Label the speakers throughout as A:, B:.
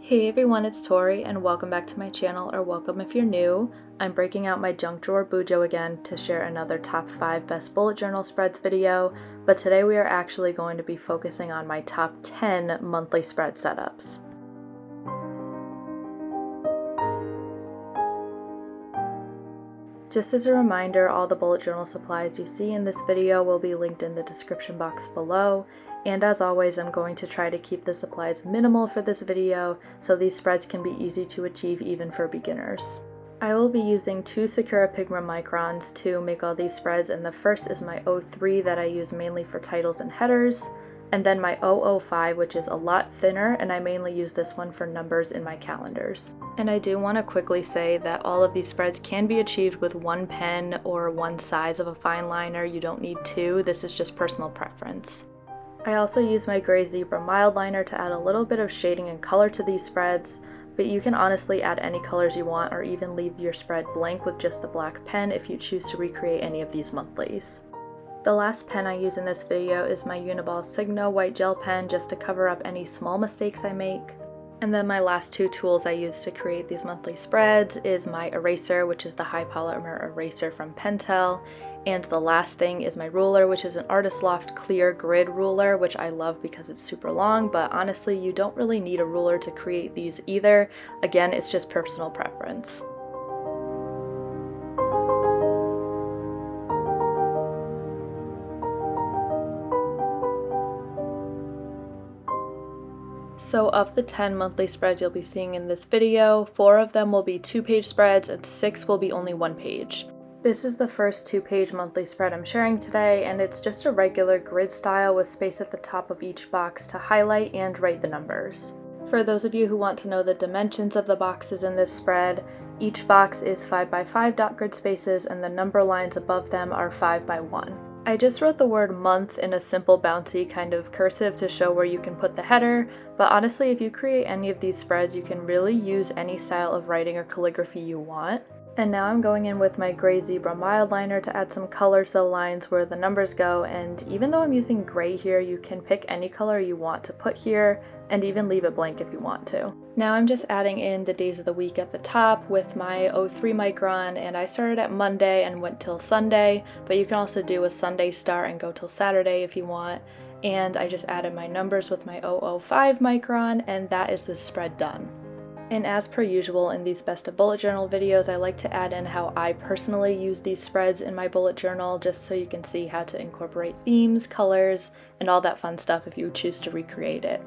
A: Hey everyone, it's Tori and welcome back to my channel, or welcome if you're new. I'm breaking out my junk drawer bujo again to share another top 5 best bullet journal spreads video, but today we are actually going to be focusing on my top 10 monthly spread setups. Just as a reminder, all the bullet journal supplies you see in this video will be linked in the description box below, and as always I'm going to try to keep the supplies minimal for this video so these spreads can be easy to achieve even for beginners. I will be using 2 Sakura Pigma microns to make all these spreads, and the first is my 03 that I use mainly for titles and headers, and then my 005, which is a lot thinner, and I mainly use this one for numbers in my calendars. And I do want to quickly say that all of these spreads can be achieved with one pen or one size of a fine liner. You don't need 2, this is just personal preference. I also use my gray zebra mildliner to add a little bit of shading and color to these spreads, but you can honestly add any colors you want or even leave your spread blank with just the black pen if you choose to recreate any of these monthlies. The last pen I use in this video is my Uniball Signo white gel pen, just to cover up any small mistakes I make. And then my last 2 tools I use to create these monthly spreads is my eraser, which is the high polymer eraser from Pentel, and the last thing is my ruler, which is an Artist Loft clear grid ruler, which I love because it's super long, but honestly you don't really need a ruler to create these either. Again, it's just personal preference. So of the 10 monthly spreads you'll be seeing in this video, 4 of them will be 2-page spreads and 6 will be only 1 page. This is the first 2-page monthly spread I'm sharing today, and it's just a regular grid style with space at the top of each box to highlight and write the numbers. For those of you who want to know the dimensions of the boxes in this spread, each box is 5x5 dot grid spaces and the number lines above them are 5x1. I just wrote the word month in a simple bouncy kind of cursive to show where you can put the header, but honestly if you create any of these spreads you can really use any style of writing or calligraphy you want. And now I'm going in with my gray zebra mildliner to add some color to the lines where the numbers go, and even though I'm using gray here, you can pick any color you want to put here and even leave it blank if you want to. Now I'm just adding in the days of the week at the top with my 03 micron, and I started at Monday and went till Sunday, but you can also do a Sunday start and go till Saturday if you want. And I just added my numbers with my 005 micron, and that is the spread done. And as per usual in these best of bullet journal videos, I like to add in how I personally use these spreads in my bullet journal, just so you can see how to incorporate themes, colors, and all that fun stuff if you choose to recreate it.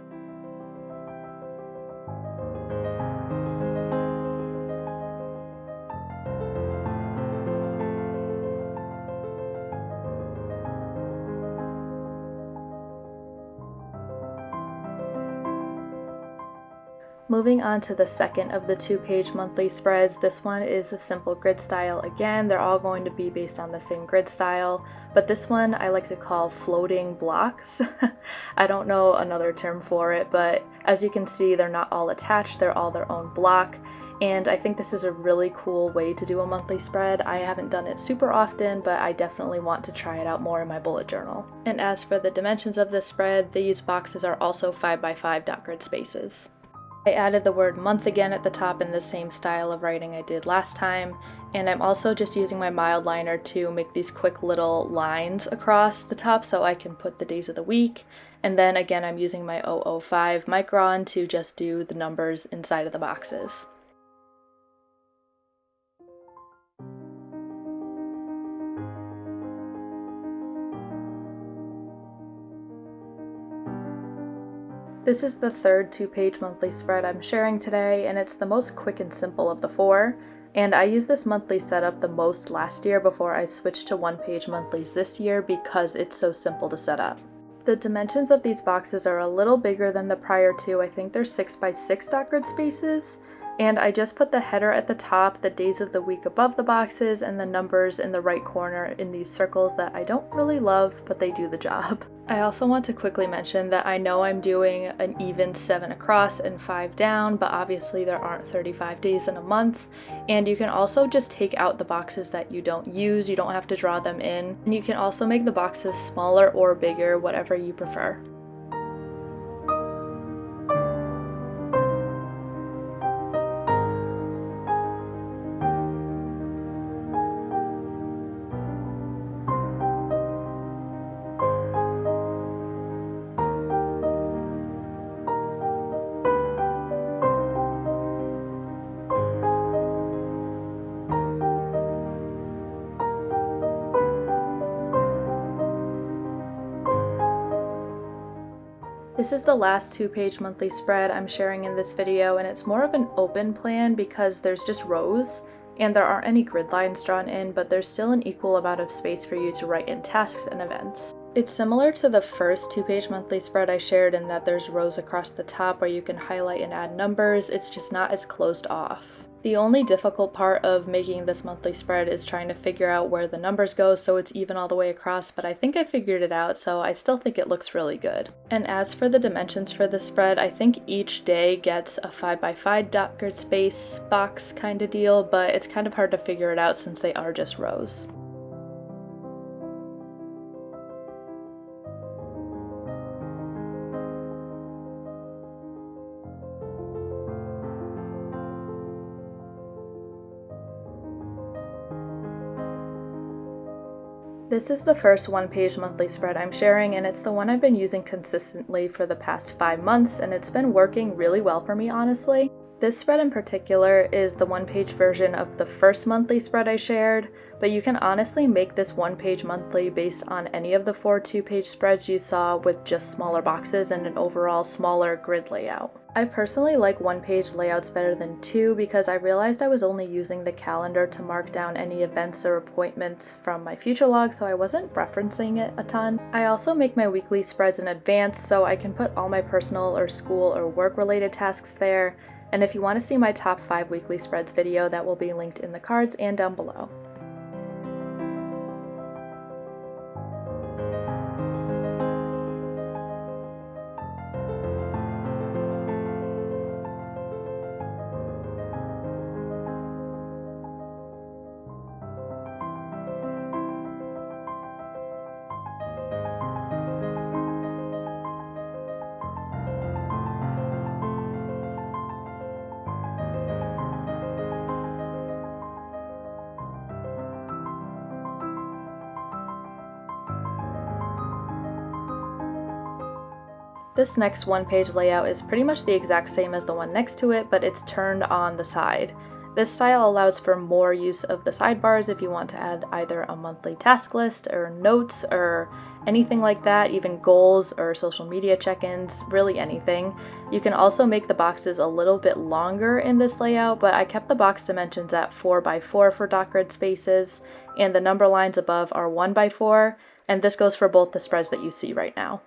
A: Moving on to the second of the 2-page monthly spreads, this one is a simple grid style. Again, they're all going to be based on the same grid style, but this one I like to call floating blocks. I don't know another term for it, but as you can see, they're not all attached, they're all their own block, and I think this is a really cool way to do a monthly spread. I haven't done it super often, but I definitely want to try it out more in my bullet journal. And as for the dimensions of this spread, these boxes are also 5x5 dot grid spaces. I added the word month again at the top in the same style of writing I did last time, and I'm also just using my mildliner to make these quick little lines across the top so I can put the days of the week, and then again I'm using my 005 micron to just do the numbers inside of the boxes. This is the third 2-page monthly spread I'm sharing today, and it's the most quick and simple of the 4, and I used this monthly setup the most last year before I switched to 1-page monthlies this year because it's so simple to set up. The dimensions of these boxes are a little bigger than the prior 2, I think they're 6x6 dot grid spaces, and I just put the header at the top, the days of the week above the boxes, and the numbers in the right corner in these circles that I don't really love, but they do the job. I also want to quickly mention that I know I'm doing an even 7 across and 5 down, but obviously there aren't 35 days in a month, and you can also just take out the boxes that you don't use. You don't have to draw them in, and you can also make the boxes smaller or bigger, whatever you prefer. This is the last 2-page monthly spread I'm sharing in this video, and it's more of an open plan because there's just rows and there aren't any grid lines drawn in, but there's still an equal amount of space for you to write in tasks and events. It's similar to the first 2-page monthly spread I shared in that there's rows across the top where you can highlight and add numbers. It's just not as closed off. The only difficult part of making this monthly spread is trying to figure out where the numbers go so it's even all the way across, but I think I figured it out, so I still think it looks really good. And as for the dimensions for this spread, I think each day gets a 5x5 dot grid space box kind of deal, but it's kind of hard to figure it out since they are just rows. This is the first 1-page monthly spread I'm sharing, and it's the one I've been using consistently for the past 5 months, and it's been working really well for me, honestly. This spread in particular is the 1-page version of the first monthly spread I shared, but you can honestly make this 1-page monthly based on any of the 4 2-page spreads you saw with just smaller boxes and an overall smaller grid layout. I personally like 1-page layouts better than 2 because I realized I was only using the calendar to mark down any events or appointments from my future log, so I wasn't referencing it a ton. I also make my weekly spreads in advance so I can put all my personal or school or work related tasks there, and if you want to see my top 5 weekly spreads video, that will be linked in the cards and down below. This next 1-page layout is pretty much the exact same as the one next to it, but it's turned on the side. This style allows for more use of the sidebars if you want to add either a monthly task list or notes or anything like that, even goals or social media check-ins, really anything. You can also make the boxes a little bit longer in this layout, but I kept the box dimensions at 4x4 for dot grid spaces, and the number lines above are 1x4, and this goes for both the spreads that you see right now.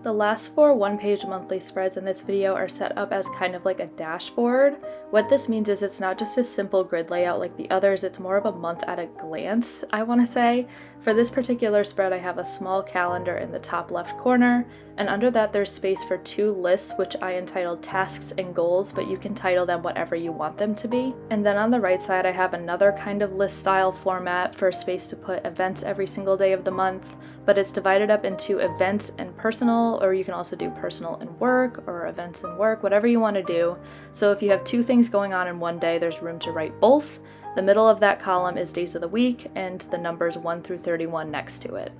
A: The last 4 1-page monthly spreads in this video are set up as kind of like a dashboard. What this means is it's not just a simple grid layout like the others, it's more of a month at a glance, I want to say. For this particular spread, I have a small calendar in the top left corner, and under that there's space for 2 lists which I entitled tasks and goals, but you can title them whatever you want them to be. And then on the right side I have another kind of list style format for space to put events every single day of the month, but it's divided up into events and personal, or you can also do personal and work, or events and work, whatever you want to do. So if you have 2 things going on in one day, there's room to write both. The middle of that column is days of the week, and the numbers 1 through 31 next to it.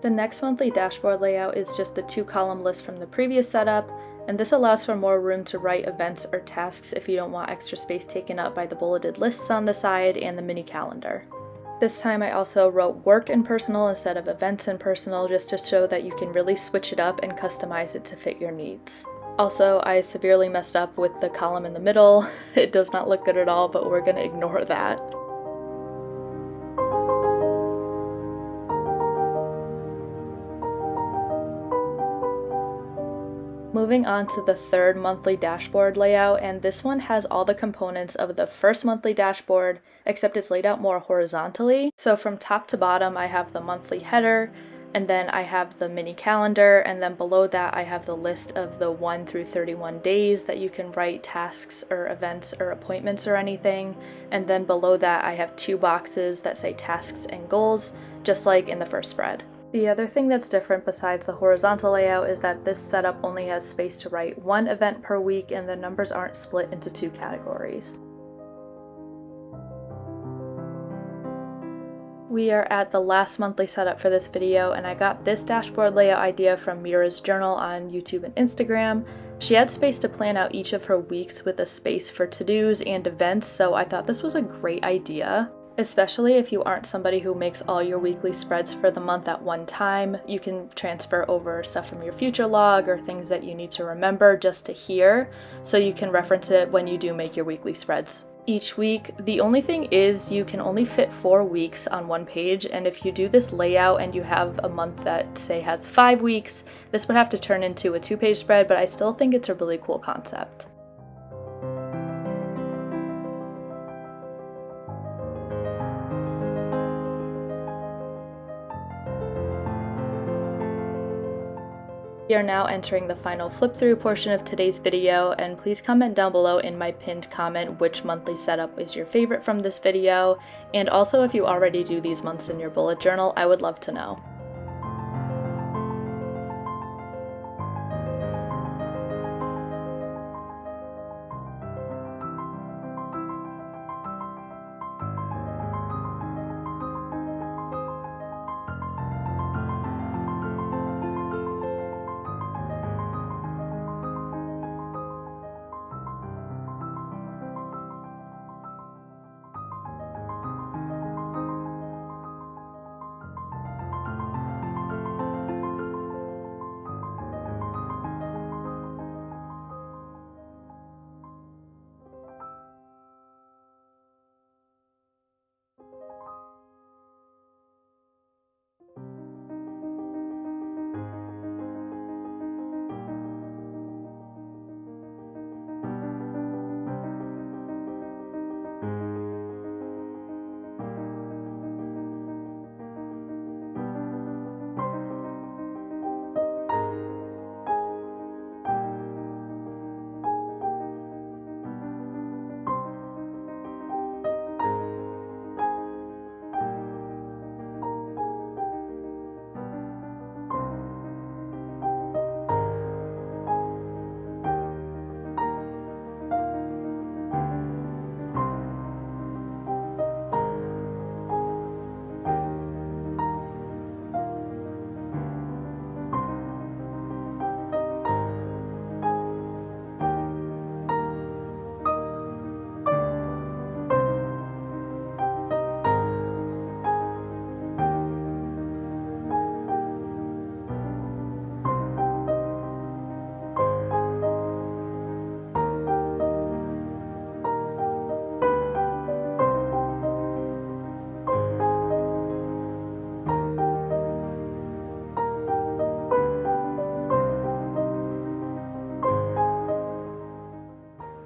A: The next monthly dashboard layout is just the 2-column list from the previous setup, and this allows for more room to write events or tasks if you don't want extra space taken up by the bulleted lists on the side and the mini calendar. This time I also wrote work and personal instead of events and personal, just to show that you can really switch it up and customize it to fit your needs. Also, I severely messed up with the column in the middle. It does not look good at all, but we're gonna ignore that. Moving on to the 3rd monthly dashboard layout, and this one has all the components of the first monthly dashboard, except it's laid out more horizontally. So from top to bottom I have the monthly header, and then I have the mini calendar, and then below that I have the list of the 1 through 31 days that you can write tasks or events or appointments or anything, and then below that I have 2 boxes that say tasks and goals, just like in the first spread. The other thing that's different besides the horizontal layout is that this setup only has space to write one event per week and the numbers aren't split into two categories. We are at the last monthly setup for this video, and I got this dashboard layout idea from Mira's journal on YouTube and Instagram. She had space to plan out each of her weeks with a space for to-dos and events, so I thought this was a great idea. Especially if you aren't somebody who makes all your weekly spreads for the month at one time, you can transfer over stuff from your future log or things that you need to remember just to here, so you can reference it when you do make your weekly spreads. Each week, the only thing is you can only fit 4 weeks on one page, and if you do this layout and you have a month that say has 5 weeks, this would have to turn into a 2-page spread, but I still think it's a really cool concept. We are now entering the final flip through portion of today's video, and please comment down below in my pinned comment which monthly setup is your favorite from this video, and also if you already do these months in your bullet journal, I would love to know.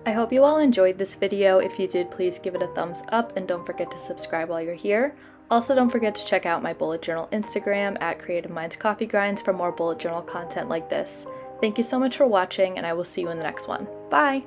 A: I hope you all enjoyed this video. If you did, please give it a thumbs up and don't forget to subscribe while you're here. Also, don't forget to check out my bullet journal Instagram at Creative Minds Coffee Grinds for more bullet journal content like this. Thank you so much for watching, and I will see you in the next one. Bye!